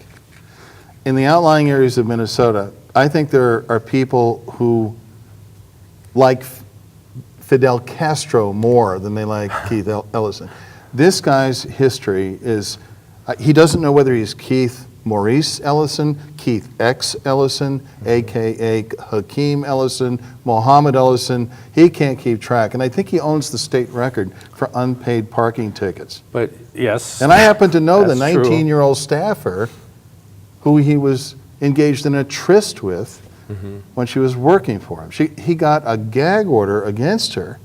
In the outlying areas of Minnesota, I think there are people who like Fidel Castro more than they like Keith Ellison. This guy's history is, he doesn't know whether he's Keith Maurice Ellison, Keith X Ellison, AKA Hakeem Ellison, Mohammed Ellison. He can't keep track. And I think he owns the state record for unpaid parking tickets. but yes. And I happen to know the That's true. 19-year-old staffer who he was engaged in a tryst with when she was working for him. He got a gag order against her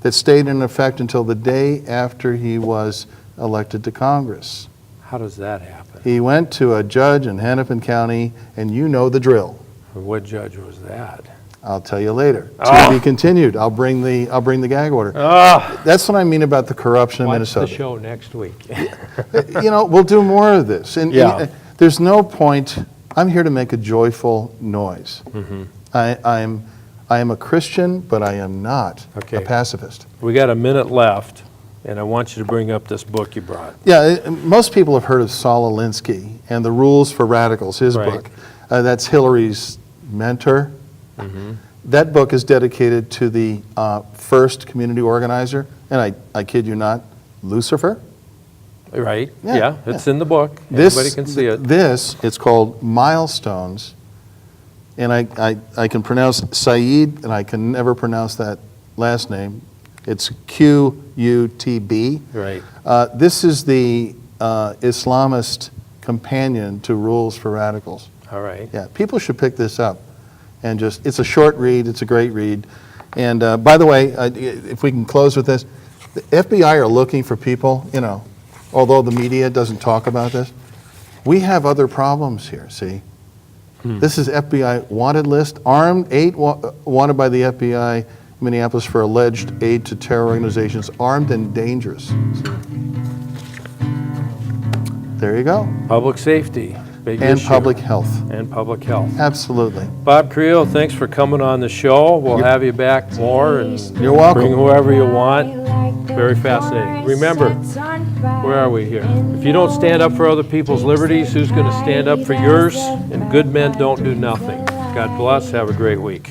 that stayed in effect until the day after he was elected to Congress. How does that happen? He went to a judge in Hennepin County, and you know the drill. What judge was that? I'll tell you later. Oh. To be continued. I'll bring the gag order. Ah, That's what I mean about the corruption in watch Minnesota. the show next week. You know, we'll do more of this. And Yeah. there's no point. I'm here to make a joyful noise. I am a Christian, but I am not Okay. a pacifist. We got a minute left, and I want you to bring up this book you brought. Yeah, most people have heard of Saul Alinsky and the Rules for Radicals, his Right. book. That's Hillary's mentor. That book is dedicated to the first community organizer, and I kid you not, Lucifer. Right? Yeah, Yeah, it's in the book. Everybody can see it. It's called Milestones, and I can pronounce Saeed, and I can never pronounce that last name. It's Qutb. Right. This is the Islamist companion to Rules for Radicals. All right. Yeah, people should pick this up, and it's a short read, it's a great read. And by the way, if we can close with this, the FBI are looking for people, you know, although the media doesn't talk about this, we have other problems here, see? This is FBI wanted list, armed, 8 wanted by the FBI Minneapolis for alleged aid to terror organizations, armed and dangerous. There you go. Public safety, big And issue. public health, And public health. absolutely. Bob Carrillo, thanks for coming on the show. We'll have you back more and You're welcome. bring whoever you want. Very fascinating. Remember, where are we here? If you don't stand up for other people's liberties, who's going to stand up for yours? And good men don't do nothing. God bless. Have a great week.